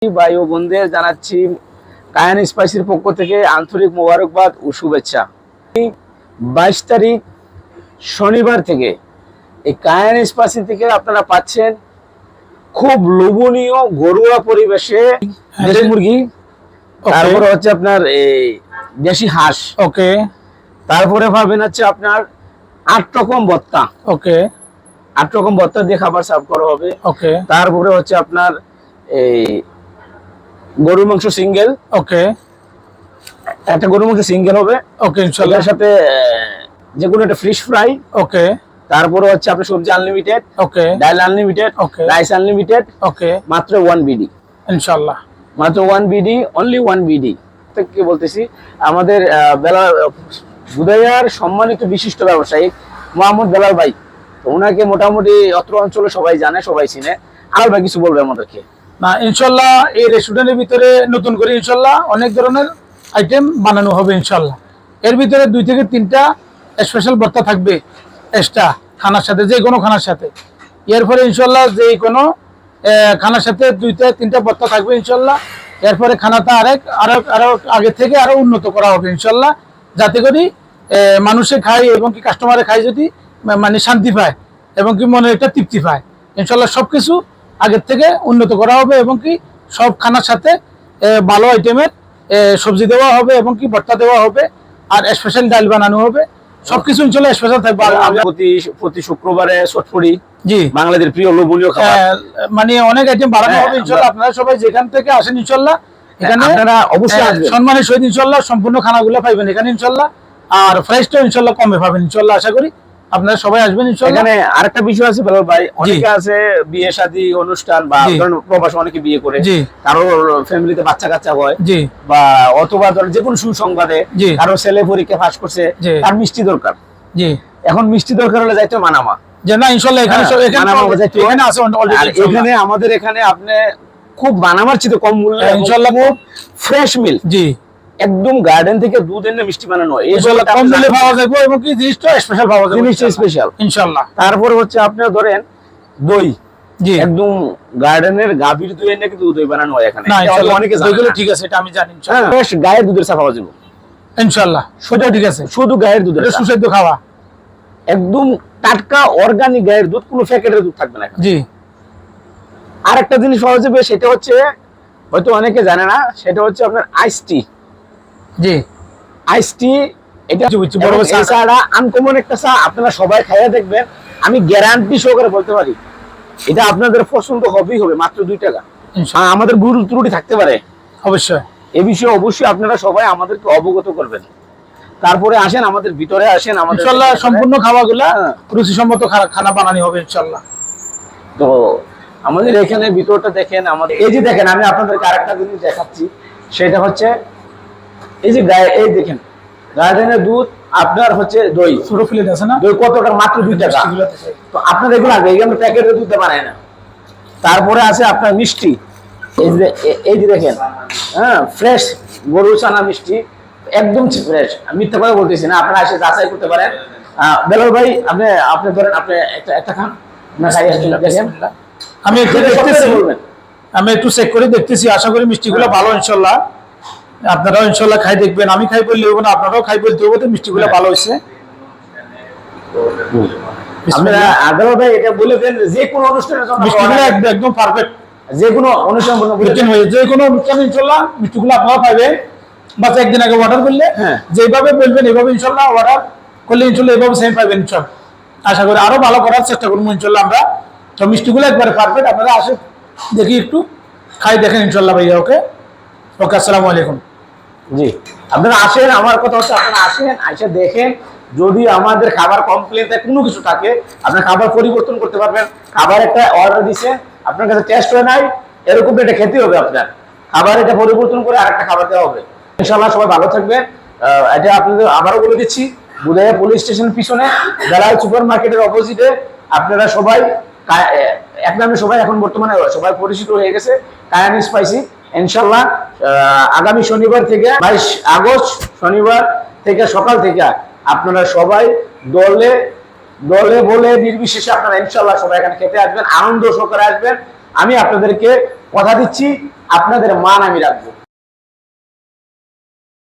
ভাই ও বোনদের জানাচ্ছি কায়ান স্পাইসির পক্ষ থেকে আন্তরিক মোবারকবাদ ও শুভেচ্ছা। 22 তারিখ শনিবার থেকে এই কায়ান স্পাইসি থেকে আপনারা পাচ্ছেন খুব লোভনীয় ঘরোয়া পরিবেশে দেশি মুরগি, তারপরে হচ্ছে আপনার এই দেশি হাঁস, ওকে, তারপরে পাবেন হচ্ছে আপনার 8 রকম ভর্তা, ওকে 8 রকম ভর্তা দিয়ে খাবার সার্ভ করা হবে। ওকে, তারপরে হচ্ছে আপনার এই গরুর মাংস সিঙ্গেল, ওকে, একটা গরুর মাংস সিঙ্গেল হবে, ওকে ইনশাআল্লাহ। এর সাথে যে কোনো একটা ফিশ ফ্রাই, ওকে, তারপরে হচ্ছে আপনার সবজি আনলিমিটেড, ওকে, ডাল আনলিমিটেড, ওকে, রাইস আনলিমিটেড, ওকে মাত্র 1 বিডি, ইনশাআল্লাহ, মাত্র 1 বিডি, অনলি 1 বিডি। কি বলতেছি, আমাদের বুদাইয়ার সম্মানিত বিশিষ্ট ব্যবসায়ী মোহাম্মদ বেলাল ভাই, তো ওনাকে মোটামুটি অত্র অঞ্চলে সবাই জানে, সবাই চিনে। আর ভাই কিছু বলবে আমাদেরকে? না ইনশাআল্লাহ এই রেস্টুরেন্টের ভিতরে নতুন করে ইনশাআল্লাহ অনেক ধরনের আইটেম বানানো হবে ইনশাআল্লাহ। এর ভিতরে 2 থেকে 3টা স্পেশাল ভর্তা থাকবে এক্সট্রা খানার সাথে, যে কোনো খানার সাথে। এরপরে ইনশাআল্লাহ যে কোনো খানার সাথে 2 থেকে 3টা ভর্তা থাকবে ইনশাআল্লাহ। এরপরে খানাটা আরো আগে থেকে আরো উন্নত করা হবে ইনশাআল্লাহ, যাতে করে মানুষে খায় এবং কি কাস্টমারে খায় যদি মানে শান্তি পায় এবং কি মনে একটা তৃপ্তি পায়। ইনশাআল্লাহ সবকিছু আগের থেকে উন্নত করা হবে এবং কি সব খানার সাথে ভালো আইটেমের সবজি দেওয়া হবে এবং কি ভর্তা দেওয়া হবে, আর স্পেশাল ডাল বানানো হবে। সবকিছু ইনশাআল্লাহ স্পেশাল থাকবে। প্রতি শুক্রবারে চটপটি, জি বাংলাদেশের প্রিয় লোভনীয় খাবার, মানে অনেক আইটেম বানানো হবে ইনশাআল্লাহ। আপনারা সবাই যেখান থেকে আসেন ইনশাআল্লাহ এখানে আপনারা অবশ্যই আসবেন, সম্মানের সহিত ইনশাআল্লাহ সম্পূর্ণ খানাগুলো পাইবেন এখানে ইনশাআল্লাহ। আর প্রাইসটাও ইনশাআল্লাহ কমে পাবেন ইনশাআল্লাহ, আশা করি আপনারা সবাই আসবেন ইনশাআল্লাহ। এখানে আরেকটা বিষয় আছে বেলাল ভাই, অনেকে আছে বিয়ে শাদী অনুষ্ঠান বা প্রবাসে অনেকে বিয়ে করে, কারো ফ্যামিলিতে বাচ্চা কাচ্চা হয়, বা অথবা ধরেন যে কোনো সুসংবাদে কারো ছেলে পরীক্ষা পাস করছে, তার মিষ্টি দরকার। এখন মিষ্টি দরকার হলে যাইতে মানামা, যে না ইনশাআল্লাহ এখানে এখানে আছে অলরেডি। এখানে আমাদের এখানে আপনি খুব মানামার চেয়ে কম মূল্যে ইনশাআল্লাহ ফ্রেশ মিল্ক, একদম গার্ডেন থেকে দুধ এনে মিষ্টি বানানো হয়, ইনশাআল্লাহ কম মূল্যে পাওয়া যাবে এবং কি জিনিসটা স্পেশাল পাওয়া যাবে, জিনিসটা স্পেশাল ইনশাআল্লাহ। তারপরে হচ্ছে আপনি ধরেন দই, একদম গার্ডেনের গাভীর দই এনে কিন্তু দই বানানো হয় এখানে, অনেকে দইগুলো ঠিক আছে, এটা আমি জানি ইনশাআল্লাহ। ফ্রেশ গায়ের দুধের চা পাওয়া যাবে ইনশাআল্লাহ, সেটা ঠিক আছে, শুধু গায়ের দুধের সুস্বাদু খাওয়া, একদম টাটকা অর্গানিক গায়ের দুধ, কোনো প্যাকেটের দুধ থাকবে না। জি আর একটা জিনিস পাওয়া যাবে, সেটা হচ্ছে হয়তো অনেকে জানে না, সেটা হচ্ছে আপনার আইস টি। জি আইস টি, এটা বড় চাটা আনকমন একটা চা, আপনারা সবাই খাইয়া দেখবেন, আমি গ্যারান্টি সহকারে বলতে পারি এটা আপনাদের পছন্দ হবেই হবে, মাত্র 2 টাকা। আমাদের ভুল ত্রুটি থাকতে পারে অবশ্যই, এই বিষয়ে অবশ্যই আপনারা সবাই আমাদেরকে অবগত করবেন। তারপরে আসেন আমাদের ভিতরে, আসেন আমাদের ইনশাআল্লাহ সম্পূর্ণ খাবারগুলা রুচিসম্মত খানা বানানো হবে ইনশাআল্লাহ। তো আমাদের এখানে ভিতরটা দেখেন, আমাদের এই যে দেখেন, আমি আপনাদেরকে আরেকটা জিনিস দেখাচ্ছি, সেটা হচ্ছে এই যে গায়ে, এই দেখেন গার্ডেনের দুধ, আপনার হচ্ছে দই, ছোট প্লেট আছে না, দই কত টাকা? মাত্র 2 টাকা। তো আপনার এগুলো আগে এখানে প্যাকেটের দুধ বানায় না। তারপরে আছে আপনার মিষ্টি, এই যে দেখেন, হ্যাঁ ফ্রেশ গরুর ছানা মিষ্টি, একদম ফ্রেশ, মিথ্যা কথা বলতেছি না, আপনারা এসে যাচাই করতে পারেন। বেলাল ভাই আপনি ধরেন, আপনি একটা খান, আমি একটু দেখতেছি, আমি একটু চেক করে দেখতেছি, আশা করি মিষ্টিগুলো ভালো ইনশাআল্লাহ। আপনারাও ইনশাআল্লাহ খাই দেখবেন, আমি খাই বললে হবে না, আপনারাও খাই বলতে হবে, মিষ্টিগুলো ভালো হয়েছে। আপনারা আদালত ভাই এটা বলে দেন, যে কোনো অনুষ্ঠানের জন্য মিষ্টিগুলো একদম পারফেক্ট, যে কোনো অনুষ্ঠান যে কোনো অনুষ্ঠান ইনশাআল্লাহ মিষ্টিগুলো আপনারা পাইবেন। বাস একদিন আগে অর্ডার করলে যেভাবে বলবেন এইভাবে ইনশাআল্লাহ অর্ডার করলে ইনশাআল্লাহ এইভাবে সেম পাইবেন ইনশাআল্লাহ। আশা করি আরো ভালো করার চেষ্টা করবো ইনশাআল্লাহ আমরা। তো মিষ্টিগুলো একবারে পারফেক্ট, আপনারা আসে দেখি একটু খাই দেখেন ইনশাআল্লাহ ভাইয়া। ওকে ওকে, আসসালামু আলাইকুম। জি আপনারা আসেন, আমার কথা হচ্ছে আপনারা আসেন, এসে দেখেন, যদি আমাদের খাবার কমপ্লেন কোনো কিছু থাকে আপনার খাবার পরিবর্তন করতে পারবেন। খাবার একটা অর্ডার দিচ্ছেন, আপনার কাছে টেস্ট হয় নাই, এরকম এটা খেতে হবে, আপনার খাবার এটা পরিবর্তন করে আরেকটা খাবার দেওয়া হবে ইনশাআল্লাহ। সবাই ভালো থাকবেন। এটা আপনাদের আবারও বলে দিচ্ছি, বুদাইয়া পুলিশ স্টেশনের পিছনে বেলাল সুপার মার্কেটের অপোজিটে। আপনারা সবাই এক নামে সবাই এখন বর্তমানে সবাই পরিচিত হয়ে গেছে, কায়ান স্পাইসি। ইনশাআল্লাহ আগামী শনিবার থেকে 22 আগস্ট শনিবার থেকে সকাল থেকে আপনারা সবাই দলে দলে বলে নির্বিশেষে আপনারা ইনশাআল্লাহ সবাই এখানে খেতে আসবেন, আনন্দ সহকারে আসবেন। আমি আপনাদেরকে কথা দিচ্ছি, আপনাদের মান আমি রাখবো।